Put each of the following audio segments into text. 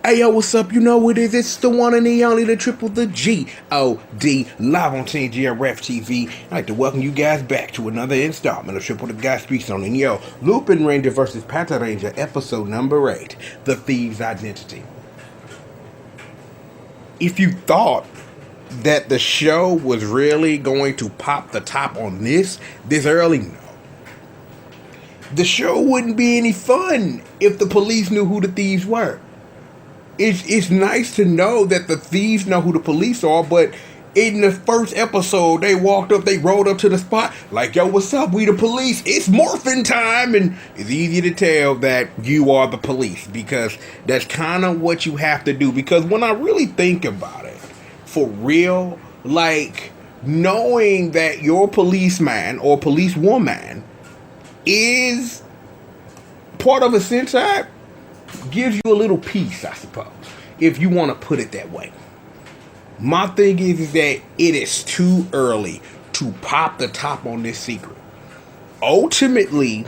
Hey yo, what's up? You know what it is? It's the one and the only, the triple, the G.O.D. live on TNGRF TV. I'd like to welcome you guys back to another installment of Triple the Guy Speaks on. And yo, Lupinranger versus Patranger, episode number 8, the Thieves' Identity. If you thought that the show was really going to pop the top on this early, no. The show wouldn't be any fun if the police knew who the thieves were. It's nice to know that the thieves know who the police are, but in the first episode, they rolled up to the spot, like, yo, what's up, we the police, it's morphin' time, and it's easy to tell that you are the police, because that's kind of what you have to do, because when I really think about it, for real, like, knowing that your policeman or policewoman is part of a Sentai gives you a little peace, I suppose, if you want to put it that way. My thing is that it is too early to pop the top on this secret. Ultimately,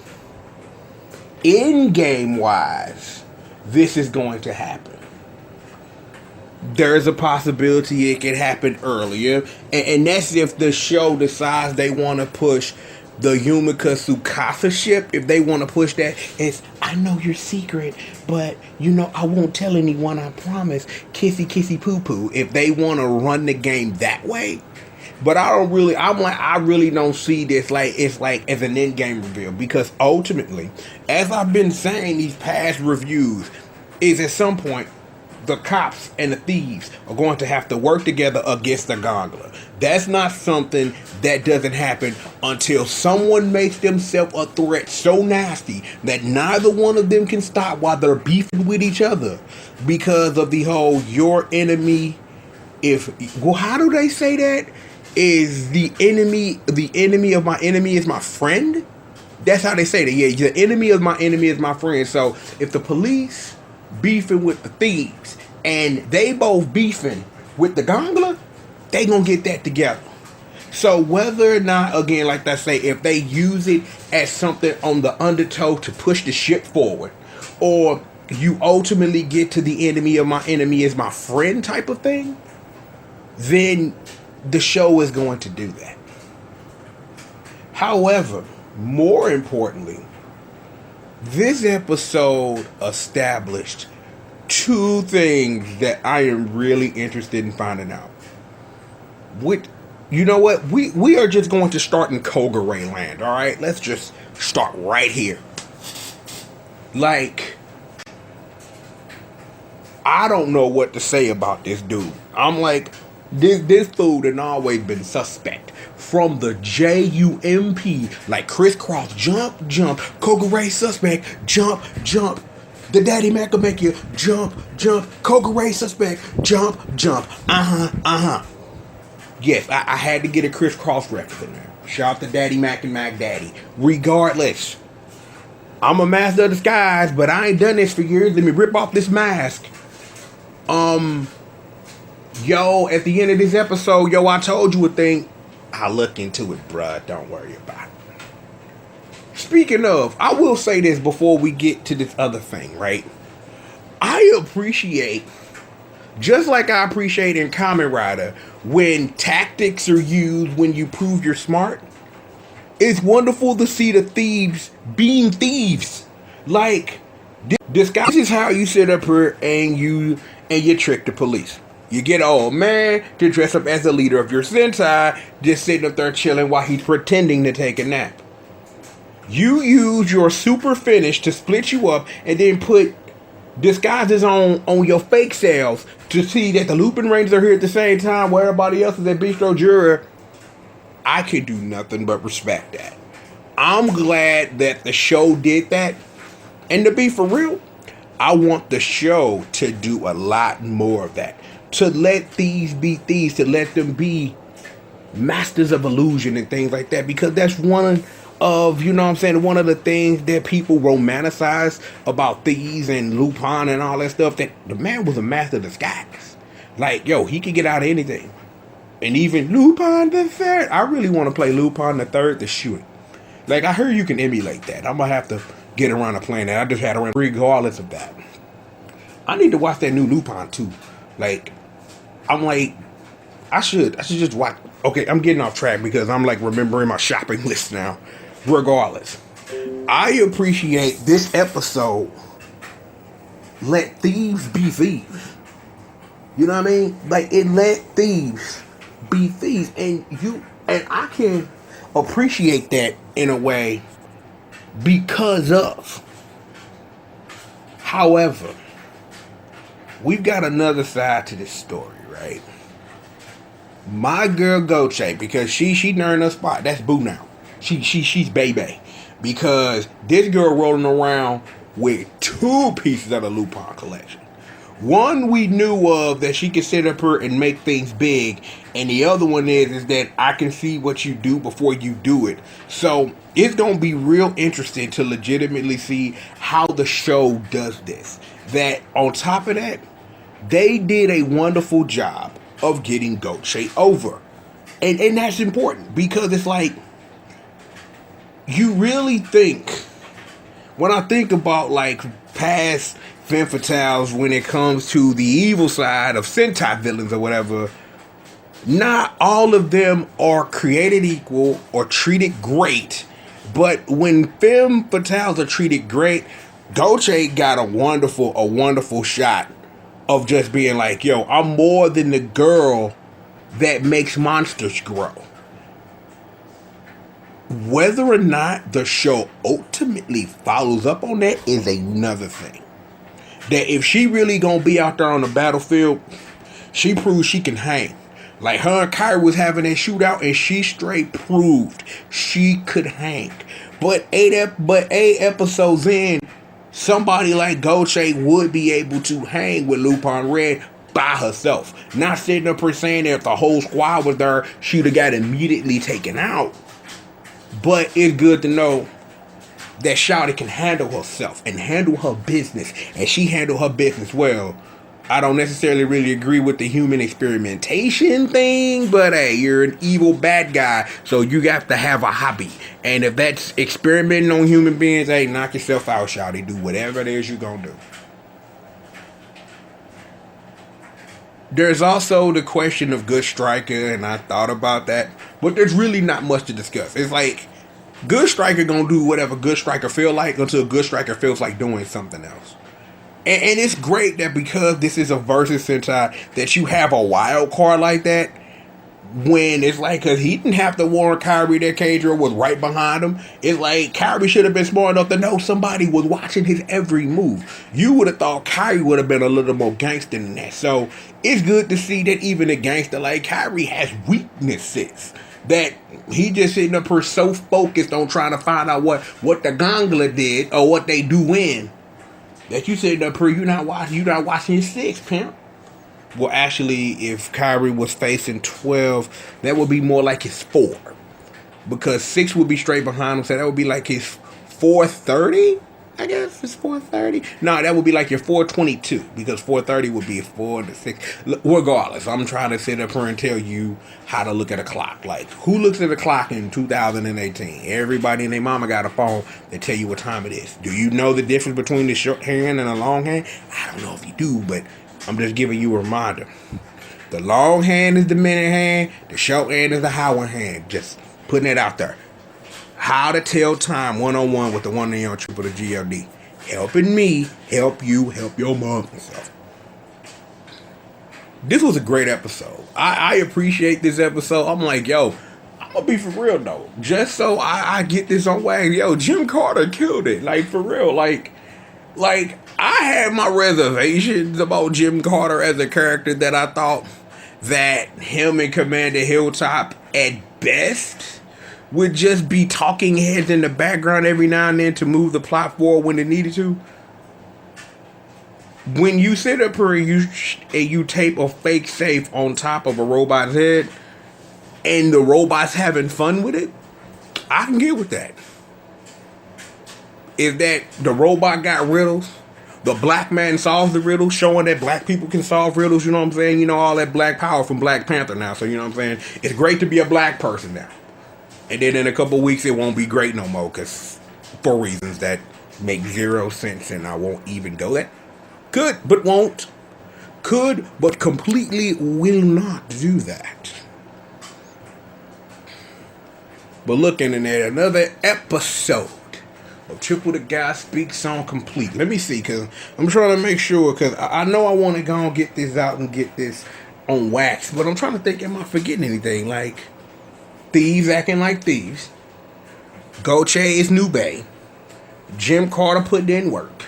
in-game wise, this is going to happen. There's a possibility it could happen earlier, and that's if the show decides they want to push the Yumika Tsukasa ship. If they want to push that, it's, I know your secret, but you know, I won't tell anyone, I promise. Kissy kissy poo poo. If they want to run the game that way. But I really don't see this as an in-game reveal, because ultimately, as I've been saying these past reviews, is at some point the cops and the thieves are going to have to work together against the Gondola. That's not something that doesn't happen until someone makes themselves a threat so nasty that neither one of them can stop while they're beefing with each other, because of the whole your enemy. How do they say that? Is the enemy of my enemy is my friend? That's how they say that. Yeah, the enemy of my enemy is my friend. So if the police beefing with the thieves and they both beefing with the Gondola, they gonna get that together. So whether or not, again, like I say, if they use it as something on the undertow to push the ship forward, or you ultimately get to the enemy of my enemy is my friend type of thing, then the show is going to do that. However, more importantly, this episode established two things that I am really interested in finding out. You know what? We are just going to start in Kogure land, alright? Let's just start right here. Like, I don't know what to say about this dude. I'm like, this fool has always been suspect. From the JUMP, like crisscross, jump, Kogure suspect, jump, the daddy Mac will make you jump, Kogure suspect, jump, Yes, I had to get a crisscross reference in there. Shout out to Daddy Mac and Mac Daddy. Regardless, I'm a master of disguise, but I ain't done this for years. Let me rip off this mask. Yo, at the end of this episode, I told you a thing. I'll look into it, bruh. Don't worry about it. Speaking of, I will say this before we get to this other thing, right? I appreciate, just like I appreciate in Kamen Rider, when tactics are used when you prove you're smart. It's wonderful to see the thieves being thieves. Like, this is how you sit up here and you trick the police. You get an old man to dress up as the leader of your Sentai, just sitting up there chilling while he's pretending to take a nap. You use your super finish to split you up and then put disguises on your fake selves to see that the Lupinrangers are here at the same time where everybody else is at Bistro Jura. I could do nothing but respect that. I'm glad that the show did that. And to be for real, I want the show to do a lot more of that. To let thieves be thieves, to let them be masters of illusion and things like that, because that's one of, one of the things that people romanticize about Thieves and Lupin and all that stuff, that the man was a master of disguise. Like, yo, he could get out of anything. And even Lupin the Third, I really want to play Lupin the Third to shoot it. Like, I heard you can emulate that. I'm gonna have to get around to playing that. I just had to run regardless of that. I need to watch that new Lupin too. Like, I'm like, I should just watch. Okay, I'm getting off track because I'm like remembering my shopping list now. Regardless, I appreciate this episode. Let thieves be thieves. You know what I mean? Like, it let thieves be thieves, and I can appreciate that in a way because of. However, we've got another side to this story, right? My girl Goche, because she earned a spot. That's boo now. She's baby, because this girl rolling around with 2 pieces of the Lupin collection. One we knew of that she could sit up here and make things big, and the other one is that I can see what you do before you do it. So it's gonna be real interesting to legitimately see how the show does this. That on top of that, they did a wonderful job of getting Goche over. And that's important because it's like, you really think, when I think about like past femme fatales when it comes to the evil side of Sentai villains or whatever, not all of them are created equal or treated great. But when femme fatales are treated great, Goche got a wonderful shot of just being like, yo, I'm more than the girl that makes monsters grow. Whether or not the show ultimately follows up on that is another thing. That if she really gonna be out there on the battlefield, she proves she can hang. Like, her and Kyrie was having that shootout, and she straight proved she could hang. But eight episodes in, somebody like Goche would be able to hang with Lupin Red by herself. Not sitting up here saying that if the whole squad was there, she'd have got immediately taken out. But it's good to know that Shawty can handle herself and handle her business, and she handled her business well. I don't necessarily really agree with the human experimentation thing, but hey, you're an evil bad guy, so you got to have a hobby. And if that's experimenting on human beings, hey, knock yourself out, Shawty. Do whatever it is you're gonna do. There's also the question of Good Striker, and I thought about that, but there's really not much to discuss. It's like, Good Striker gonna do whatever Good Striker feel like until Good Striker feels like doing something else. And it's great that because this is a versus Sentai, that you have a wild card like that. When it's like, because he didn't have to warn Kyrie that Kadra was right behind him. It's like, Kyrie should have been smart enough to know somebody was watching his every move. You would have thought Kyrie would have been a little more gangster than that. So it's good to see that even a gangster like Kyrie has weaknesses. That he just sitting up here so focused on trying to find out what the Gongla did or what they do in, that you sitting up here, you're not watching your 6, pimp. Well, actually, if Kyrie was facing 12, that would be more like his 4. Because 6 would be straight behind him, so that would be like his 430, I guess. It's 430. No, that would be like your 422, because 430 would be a 4 and a 6. Regardless, I'm trying to sit up here and tell you how to look at a clock. Like, who looks at a clock in 2018? Everybody and their mama got a phone that tell you what time it is. Do you know the difference between the short hand and the long hand? I don't know if you do, but I'm just giving you a reminder. The long hand is the minute hand. The short hand is the hour hand. Just putting it out there. How to tell time 101 with the one and only triple of G.O.D. Helping me, help you, help your mom and stuff. This was a great episode. I appreciate this episode. I'm like, yo, I'm gonna be for real though. Just so I get this on wax. Yo, Jim Carter killed it. Like, for real. Like I had my reservations about Jim Carter as a character, that I thought that him and Commander Hilltop at best would just be talking heads in the background every now and then to move the plot forward when it needed to. When you sit up here and you tape a fake safe on top of a robot's head, and the robot's having fun with it, I can get with that. If that the robot got riddles, the black man solves the riddles, showing that black people can solve riddles, you know what I'm saying? You know, all that black power from Black Panther now, so you know what I'm saying? It's great to be a black person now. And then in a couple weeks, it won't be great no more, because for reasons that make 0 sense, and I won't even go there. Could, but won't. Could, but completely will not do that. But looking at another episode of Triple the Guy Speaks on complete. Let me see, because I'm trying to make sure, because I know I want to go and get this out and get this on wax, but I'm trying to think, am I forgetting anything? Like, Thieves acting like thieves. Goche is New Bay. Jim Carter put in work.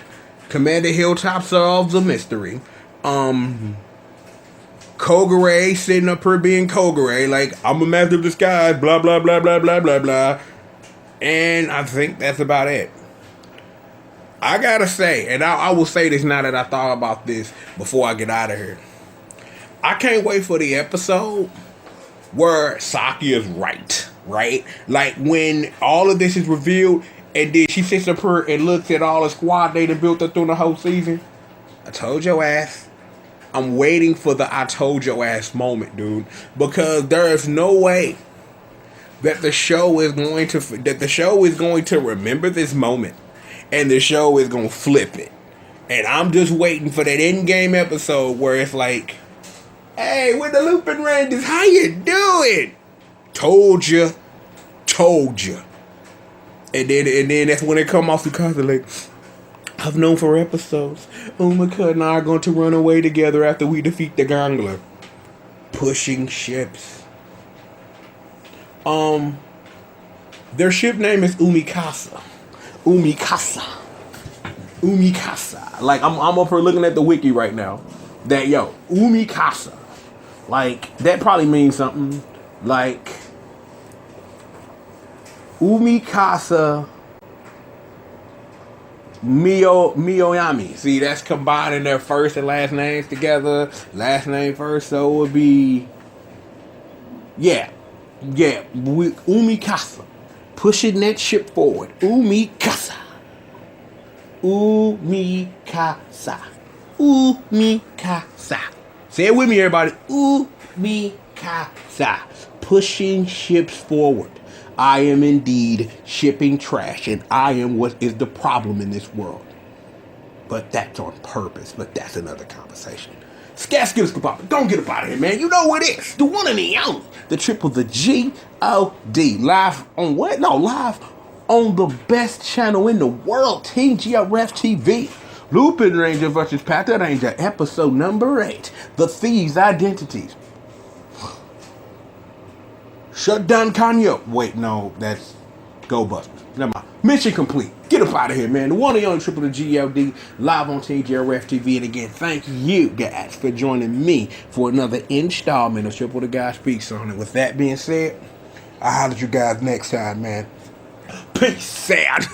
Commander Hilltop solves a mystery. Kogure sitting up here being Kogure, like, I'm a master of disguise, blah, blah, blah, blah, blah, blah, blah. And I think that's about it. I gotta say, and I will say this now that I thought about this before I get out of here. I can't wait for the episode where Saki is right? Like when all of this is revealed and then she sits up here and looks at all the squad they done built up through the whole season. I told your ass. I'm waiting for the I told your ass moment, dude. Because there is no way that the show is going to remember this moment and the show is going to flip it. And I'm just waiting for that in-game episode where it's like, hey, with the Lupinrangers, how you doing? Told you. And then that's when they come off the concert like, I've known for episodes, Umika and I are going to run away together after we defeat the Gangler. Pushing ships. Their ship name is Umikasa. Like, I'm up here looking at the wiki right now. That, Umikasa. Like, that probably means something. Like, Umikasa Miyoyami. See, that's combining their first and last names together. Last name first, so it would be... Yeah. Umikasa. Pushing that ship forward. Umikasa. Say it with me, everybody. Umikasa. Pushing ships forward. I am indeed shipping trash, and I am what is the problem in this world. But that's on purpose, but that's another conversation. Scat Skills Kababa, don't get up out of here, man. You know what it is. The one and the only. The triple, the G.O.D. Live on what? No, live on the best channel in the world, Team GRF TV. Lupinranger versus Patranger, episode number 8. The Thieves, Identities. Shut down Kanye. Wait, no, that's Go Busters. Never mind. Mission complete. Get up out of here, man. The one and only triple the G.O.D. live on Team GRF TV. And again, thank you guys for joining me for another installment of Triple the Guy Speaks on it. With that being said, I'll holler at you guys next time, man. Peace out.